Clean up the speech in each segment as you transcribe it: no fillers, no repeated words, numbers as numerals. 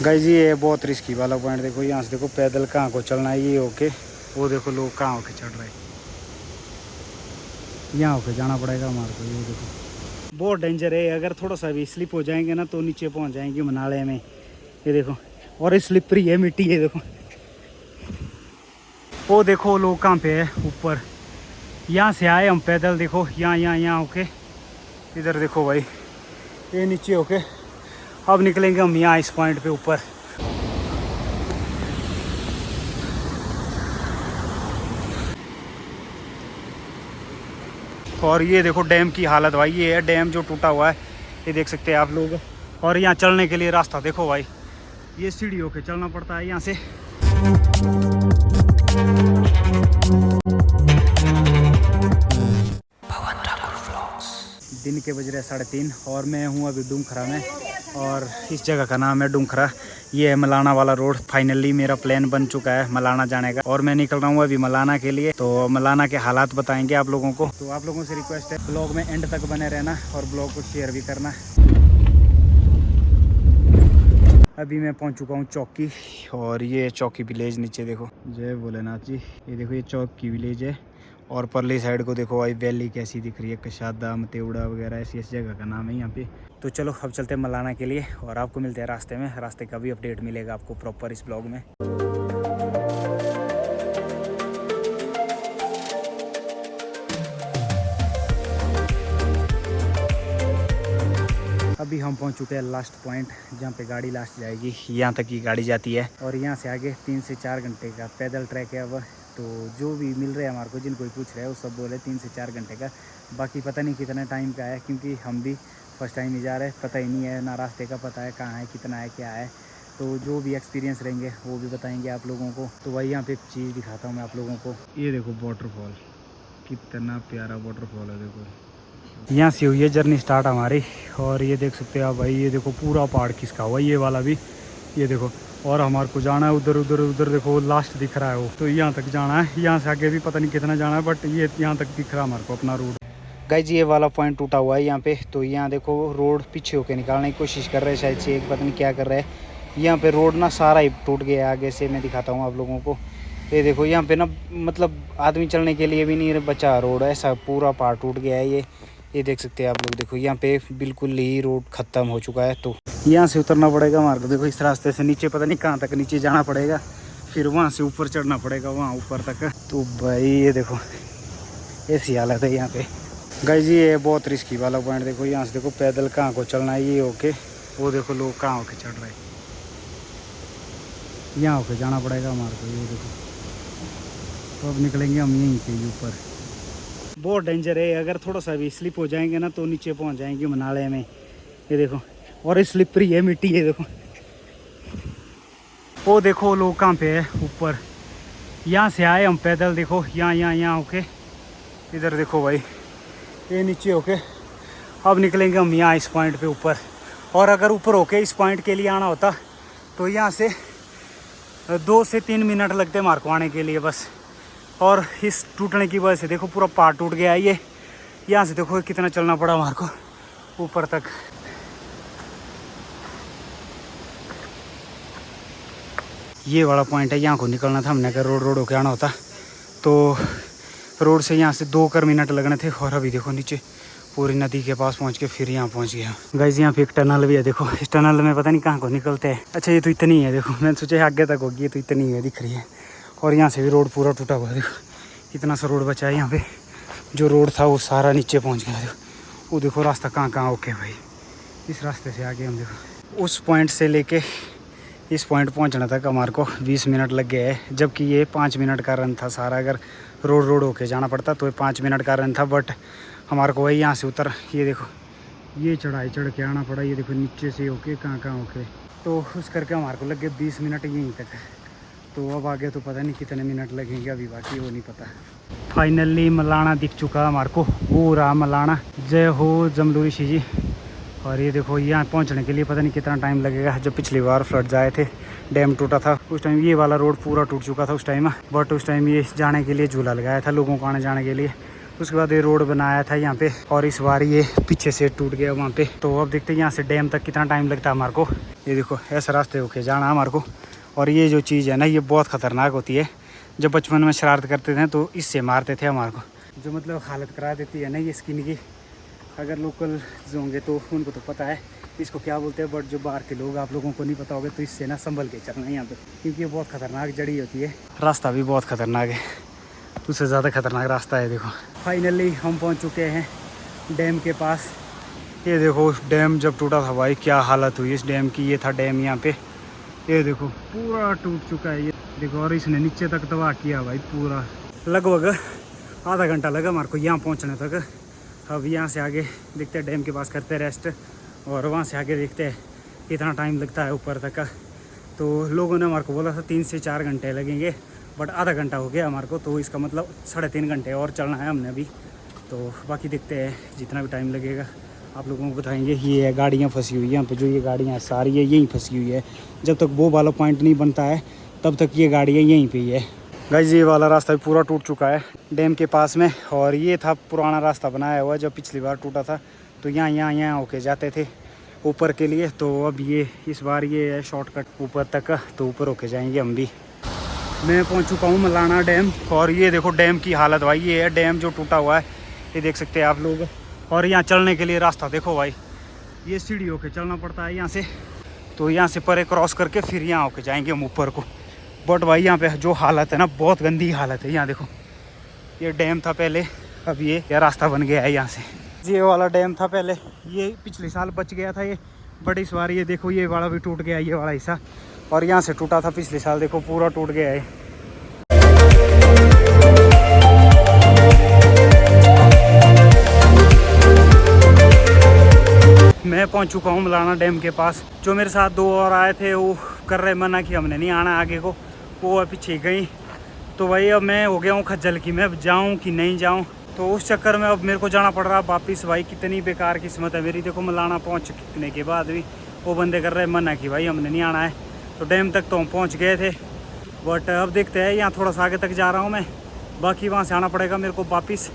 Guys ये बहुत risky वाला पॉइंट देखो, यहाँ से देखो पैदल कहाँ को चलना है, ये होके वो देखो लोग कहाँ होके चढ़ रहे हैं, यहाँ होके जाना पड़ेगा हमारे को। ये देखो बहुत डेंजर है, अगर थोड़ा सा भी स्लिप हो जाएंगे ना तो नीचे पहुँच जाएंगे मनाले में। ये देखो और स्लिपरी है, मिट्टी है देखो। वो देखो लोग कहाँ पे है ऊपर, यहाँ से आए हम पैदल, देखो यहाँ होके इधर देखो भाई, ये नीचे होके अब निकलेंगे हम यहाँ इस पॉइंट पे ऊपर। और ये देखो डैम की हालत भाई, ये है डैम जो टूटा हुआ है, ये देख सकते हैं आप लोग। और यहाँ चलने के लिए रास्ता देखो भाई, ये सीढ़ी होके चलना पड़ता है यहाँ से। दिन के बज रहे 3:30 और मैं हूँ अभी डूंखरा में, और इस जगह का नाम है डूंखरा। ये है मलाना वाला रोड। फाइनली मेरा प्लान बन चुका है मलाना जाने का, और मैं निकल रहा हूँ अभी मलाना के लिए। तो मलाना के हालात बताएंगे आप लोगों को। तो आप लोगों से रिक्वेस्ट है ब्लॉग में एंड तक बने रहना और ब्लॉग को शेयर भी करना। अभी मैं पहुंच चुका हूं चौकी, और ये चौकी विलेज नीचे देखो, जय भोलेनाथ जी। ये देखो ये चौकी विलेज है, और परली साइड को देखो भाई वैली कैसी दिख रही है, कशादा मतेवड़ा वगैरह ऐसी जगह का नाम है यहाँ पे। तो चलो अब चलते हैं मलाना के लिए, और आपको मिलते हैं रास्ते में। रास्ते का भी अपडेट मिलेगा आपको प्रॉपर इस ब्लॉग में। अभी हम पहुंच चुके हैं लास्ट पॉइंट, जहाँ पे गाड़ी लास्ट जाएगी। यहाँ तक की गाड़ी जाती है, और यहाँ से आगे 3 से 4 घंटे का पैदल ट्रैक है। अब तो जो भी मिल रहा है हमारे को, जिनको पूछ रहे हैं वो सब बोले 3 से 4 घंटे का। बाकी पता नहीं कितना टाइम का है, क्योंकि हम भी फर्स्ट टाइम ही जा रहे हैं, पता ही नहीं है ना रास्ते का पता है कहाँ है, कितना है, क्या है। तो जो भी एक्सपीरियंस रहेंगे वो भी बताएंगे आप लोगों को। तो वही यहाँ पे एक चीज़ दिखाता हूँ मैं आप लोगों को। ये देखो वाटरफॉल, कितना प्यारा वाटरफॉल है देखो। यहाँ से हुई है जर्नी स्टार्ट हमारी, और ये देख सकते हैं आप भाई, ये देखो पूरा पहाड़ खिसका हुआ, ये वाला भी ये देखो। और हमारे को जाना है उधर उधर उधर, देखो लास्ट दिख रहा है वो, तो यहाँ तक जाना है। यहाँ से आगे भी पता नहीं कितना जाना है, बट ये यहाँ तक दिख रहा है हमारे को अपना रोड। गाइस ये वाला पॉइंट टूटा हुआ है यहाँ पे, तो यहाँ देखो रोड पीछे होके निकालने की कोशिश कर रहे हैं शायद से, एक पता नहीं क्या कर रहे हैं। यहाँ पे रोड ना सारा ही टूट गया है, आगे से मैं दिखाता हूँ आप लोगों को। ये देखो यहाँ पे ना मतलब आदमी चलने के लिए भी नहीं बचा रोड, ऐसा पूरा पहाड़ टूट गया है ये देख सकते हैं आप लोग। देखो यहाँ पे बिल्कुल ही रोड ख़त्म हो चुका है, तो यहाँ से उतरना पड़ेगा हमारे को। देखो इस रास्ते से नीचे पता नहीं कहाँ तक नीचे जाना पड़ेगा, फिर वहाँ से ऊपर चढ़ना पड़ेगा वहाँ ऊपर तक। तो भाई ये देखो ऐसी हालत है यहाँ पे। गाइस ये बहुत रिस्की वाला पॉइंट देखो, यहाँ से देखो पैदल कहाँ को चलना है, ये होके वो देखो लोग कहाँ होके चढ़ रहे हैं, यहाँ होके जाना पड़ेगा हमारे को। ये देखो तो अब निकलेंगे हम यहीं पे ऊपर। बहुत डेंजर है, अगर थोड़ा सा भी स्लिप हो जाएंगे ना तो नीचे पहुंच जाएंगे मनाले में। ये देखो और स्लिपरी है, मिट्टी है देखो। वो देखो लोग कहाँ पे है ऊपर, यहाँ से आए हम पैदल, देखो यहाँ होके इधर देखो भाई, ये नीचे होके अब निकलेंगे हम यहाँ इस पॉइंट पे ऊपर। और अगर ऊपर होके इस पॉइंट के लिए आना होता तो यहाँ से 2 से 3 मिनट लगते मार को आने के लिए बस। और इस टूटने की वजह से देखो पूरा पहाड़ टूट गया है। ये यहाँ से देखो कितना चलना पड़ा हमारे को ऊपर तक। ये वाला पॉइंट है, यहाँ को निकलना था हमने, अगर रोड होके आना होता तो रोड से यहाँ से 2 मिनट लगने थे। और अभी देखो नीचे पूरी नदी के पास पहुँच के फिर यहाँ पहुँच गया। गाइस यहाँ पे एक टनल भी है देखो, इस टनल में पता नहीं कहाँ को निकलते हैं। अच्छा ये तो इतनी है देखो, मैंने सोचा आगे तक होगी, ये तो इतनी है दिख रही है। और यहाँ से भी रोड पूरा टूटा हुआ है देखो, इतना सा रोड बचा है यहाँ पे। जो रोड था वो सारा नीचे पहुँच गया देखो। वो देखो रास्ता कहाँ ओके भाई, इस रास्ते से आगे हम देखो। उस पॉइंट से लेके इस पॉइंट पहुंचने तक हमारे को 20 मिनट लग गए हैं, जबकि ये 5 मिनट का रन था सारा। अगर रोड होके जाना पड़ता तो ये 5 मिनट का रन था, बट हमारे को वही यहाँ से उतर, ये देखो ये चढ़ाई चढ़ के आना पड़ा। ये देखो नीचे से होके कहाँ होके, तो उस करके हमारे को लग गए 20 मिनट यहीं तक। तो अब आगे तो पता नहीं कितने मिनट लगेंगे, अभी बाकी वो नहीं पता। फाइनली मलाना दिख चुका हमारे को, वो रहा मलाना। जय हो जमलू ऋषि जी। और ये देखो यहाँ पहुँचने के लिए पता नहीं कितना टाइम लगेगा। जब पिछली बार फ्लड आए थे, डैम टूटा था, उस टाइम ये वाला रोड पूरा टूट चुका था उस टाइम। बट उस टाइम ये जाने के लिए झूला लगाया था लोगों को आने जाने के लिए, उसके बाद ये रोड बनाया था यहाँ पे, और इस बार ये पीछे से टूट गया वहाँ पे। तो अब देखते हैं यहाँ से डैम तक कितना टाइम लगता है हमारे को। ये देखो ऐसा रास्ते होके जाना है हमारे को। और ये जो चीज़ है ना, ये बहुत ख़तरनाक होती है। जब बचपन में शरारत करते थे तो इससे मारते थे हमारे को, जो मतलब हालत करा देती है ना ये स्किन की। अगर लोकल जो होंगे तो उनको तो पता है इसको क्या बोलते हैं, बट जो बाहर के लोग, आप लोगों को नहीं पता होगा, तो इससे ना संभल के चलना है यहाँ पे, क्योंकि ये बहुत ख़तरनाक जड़ी होती है। रास्ता भी बहुत ख़तरनाक है, उससे ज़्यादा ख़तरनाक रास्ता है। देखो फाइनली हम पहुँच चुके हैं डैम के पास। ये देखो डैम जब टूटा था भाई क्या हालत हुई इस डैम की। ये था डैम यहाँ पे, ये देखो पूरा टूट चुका है ये देखो। और इसने नीचे तक तबाह किया भाई पूरा। लगभग आधा घंटा लगा हमारे को यहाँ पहुँचने तक। अब यहाँ से आगे देखते हैं, डैम के पास करते हैं रेस्ट, और वहाँ से आगे देखते हैं कितना टाइम लगता है ऊपर तक का। तो लोगों ने हमारे को बोला था 3 से 4 घंटे लगेंगे, बट आधा घंटा हो गया हमारे को, तो इसका मतलब 3.5 घंटे और चलना है हमने अभी। तो बाकी देखते हैं जितना भी टाइम लगेगा आप लोगों को बताएंगे। ये गाड़ियाँ फंसी हुई है यहाँ पे, जो ये गाड़ियाँ सारी है यहीं फंसी हुई है। जब तक वो वाला पॉइंट नहीं बनता है तब तक ये गाड़ियाँ यहीं पे ही है। गाइस ये वाला रास्ता भी पूरा टूट चुका है डैम के पास में, और ये था पुराना रास्ता बनाया हुआ जब पिछली बार टूटा था, तो यहाँ होके जाते थे ऊपर के लिए। तो अब ये इस बार ये है शॉर्टकट ऊपर तक का, तो ऊपर होके जाएंगे हम भी। मैं पहुँच चुका हूँ मलाना डैम, और ये देखो डैम की हालत भाई। ये है डैम जो टूटा हुआ है, ये देख सकते हैं आप लोग। और यहाँ चलने के लिए रास्ता देखो भाई, ये सीढ़ी होके चलना पड़ता है यहाँ से। तो यहाँ से परे क्रॉस करके फिर यहाँ होके जाएंगे हम ऊपर को। बट भाई यहाँ पे जो हालत है ना, बहुत गंदी हालत है। यहाँ देखो ये डैम था पहले, अब ये रास्ता बन गया है यहाँ से। ये वाला डैम था पहले, ये पिछले साल बच गया था ये, बट इस बार ये देखो ये वाला भी टूट गया, ये वाला हिस्सा। और यहाँ से टूटा था पिछले साल, देखो पूरा टूट गया है। मैं पहुंच चुका हूँ मलाना डैम के पास। जो मेरे साथ 2 और आए थे वो कर रहे मना कि हमने नहीं आना आगे को, वो पीछे गई। तो भाई अब मैं हो गया हूँ खज्जल कि मैं अब जाऊँ कि नहीं जाऊँ। तो उस चक्कर में अब मेरे को जाना पड़ रहा वापस। भाई कितनी बेकार किस्मत है मेरी। देखो मलाना पहुँचने के बाद भी वो बंदे कर रहे मना कि भाई हमने नहीं आना है। तो डैम तक तो हम पहुँच गए थे, बट अब देखते हैं यहाँ थोड़ा सा आगे तक जा रहा हूँ मैं। बाकी वहाँ से आना पड़ेगा मेरे को वापस।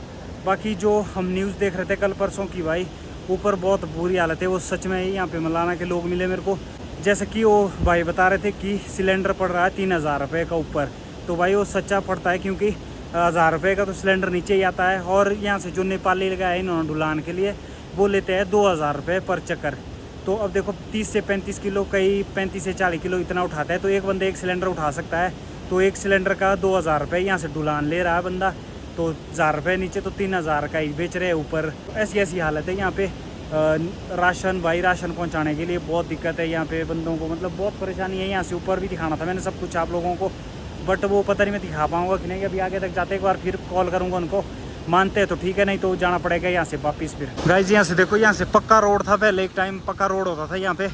बाकी जो हम न्यूज़ देख रहे थे कल परसों की, भाई ऊपर बहुत बुरी हालत है। वो सच में ही यहाँ पे मलाना के लोग मिले मेरे को, जैसे कि वो भाई बता रहे थे कि सिलेंडर पड़ रहा है 3000 रुपये का ऊपर। तो भाई वो सच्चा पड़ता है, क्योंकि 1000 रुपये का तो सिलेंडर नीचे ही आता है। और यहाँ से जो नेपाली लगाए इन्होंने ढुलान के लिए, वो लेते हैं 2000 रुपये पर चक्कर। तो अब देखो 30 से 35 किलो, कई 35 से 40 किलो इतना उठाता है। तो एक बंदे एक सिलेंडर उठा सकता है, तो एक सिलेंडर का 2000 रुपये यहाँ से ढुलान ले रहा है बंदा। तो 1000 रुपये नीचे, तो 3000 का ही बेच रहे हैं ऊपर। तो ऐसी हालत है यहाँ पे। राशन भाई, राशन पहुँचाने के लिए बहुत दिक्कत है यहाँ पे बंदों को, मतलब बहुत परेशानी है। यहाँ से ऊपर भी दिखाना था मैंने सब कुछ आप लोगों को, बट वो पता नहीं मैं दिखा पाऊँगा कि नहीं। अभी आगे तक जाते एक बार फिर कॉल करूँगा उनको, मानते हैं तो ठीक है, नहीं तो जाना पड़ेगा यहाँ से वापस फिर। गाइस यहाँ से देखो, यहाँ से पक्का रोड था पहले, एक टाइम पक्का रोड होता था यहाँ पे,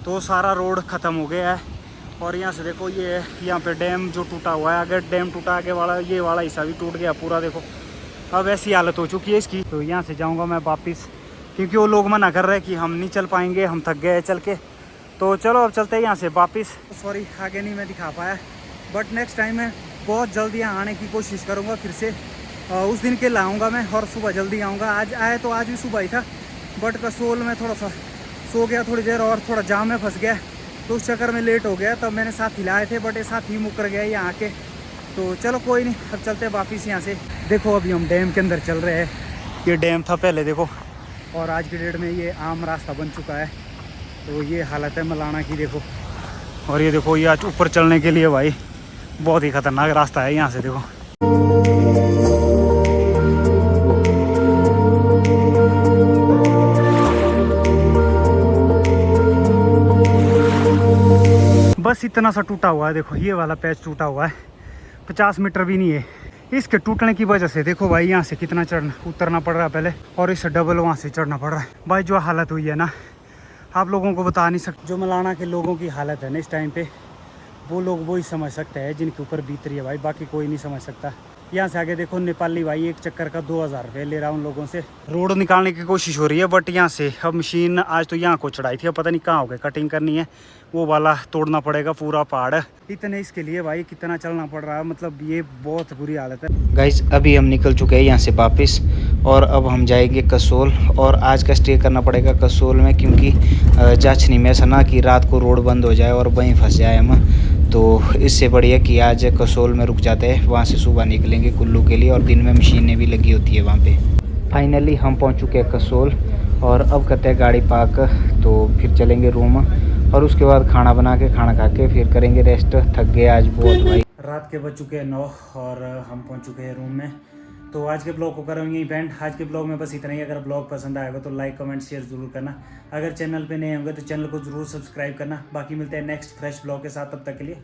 तो सारा रोड ख़त्म हो गया है। और यहाँ से देखो ये यहाँ पे डैम जो टूटा हुआ है, अगर डैम टूटा आगे वाला ये वाला हिस्सा भी टूट गया पूरा। देखो अब ऐसी हालत हो चुकी है इसकी। तो यहाँ से जाऊँगा मैं वापस, क्योंकि वो लोग मना कर रहे हैं कि हम नहीं चल पाएंगे, हम थक गए चल के। तो चलो अब चलते हैं यहाँ से वापस। सॉरी आगे नहीं मैं दिखा पाया, बट नेक्स्ट टाइम मैं बहुत जल्दी यहाँ आने की कोशिश करूँगा फिर से। उस दिन के लाऊंगा मैं, और सुबह जल्दी आऊँगा। आज आए तो आज भी सुबह ही था, बट कसोल में थोड़ा सा सो गया थोड़ी देर, और थोड़ा जाम में फंस गया, तो उस चक्कर में लेट हो गया। तब मैंने साथ हिलाए थे, बट ये साथ ही मुकर गया यहाँ आके। तो चलो कोई नहीं, अब चलते हैं वापस यहाँ से। देखो अभी हम डैम के अंदर चल रहे हैं। ये डैम था पहले देखो, और आज की डेट में ये आम रास्ता बन चुका है। तो ये हालत है मलाना की देखो। और ये देखो ये आज ऊपर चलने के लिए भाई बहुत ही ख़तरनाक रास्ता है यहाँ से देखो। बस इतना सा टूटा हुआ है देखो, ये वाला पैच टूटा हुआ है, 50 मीटर भी नहीं है। इसके टूटने की वजह से देखो भाई यहाँ से कितना उतरना पड़ रहा है पहले, और इससे डबल वहाँ से चढ़ना पड़ रहा है। भाई जो हालत हुई है ना, आप लोगों को बता नहीं सकते। जो मलाना के लोगों की हालत है ना इस टाइम पे, वो लोग वो ही समझ सकते हैं जिनके ऊपर बीत रही है भाई, बाकी कोई नहीं समझ सकता। यहाँ से आगे देखो नेपाली भाई एक चक्कर का 2000 रुपये ले रहा हूँ उन लोगों से। रोड निकालने की कोशिश हो रही है बट यहाँ से अब मशीन आज तो यहाँ को चढ़ाई थी, अब पता नहीं कहाँ हो गए, कटिंग करनी है, वो वाला तोड़ना पड़ेगा पूरा पहाड़। इतने इसके लिए भाई कितना चलना पड़ रहा है, मतलब ये बहुत बुरी हालत है। गाइस अभी हम निकल चुके हैं यहाँ से वापस और अब हम जाएंगे कसोल, और आज का स्टे करना पड़ेगा कसोल में क्योंकि जाचनी में ऐसा ना कि रात को रोड बंद हो जाए और वहीं फंस जाए हम, तो इससे बढ़िया कि आज कसोल में रुक जाते हैं, वहाँ से सुबह निकलेंगे कुल्लू के लिए और दिन में मशीनें भी लगी होती है वहाँ पे। फाइनली हम पहुँच चुके हैं कसोल और अब करते हैं गाड़ी पार्क, तो फिर चलेंगे रूम और उसके बाद खाना बना के खाना खा के फिर करेंगे रेस्ट। थक गए आज बहुत भाई। रात के बज चुके हैं 9 और हम पहुँच चुके हैं रूम में। तो आज के ब्लॉग को करेंगे इवेंट। आज के ब्लॉग में बस इतना ही। अगर ब्लॉग पसंद आएगा तो लाइक कमेंट शेयर जरूर करना। अगर चैनल पे नए होंगे तो चैनल को जरूर सब्सक्राइब करना। बाकी मिलते हैं नेक्स्ट फ्रेश ब्लॉग के साथ, तब तक के लिए।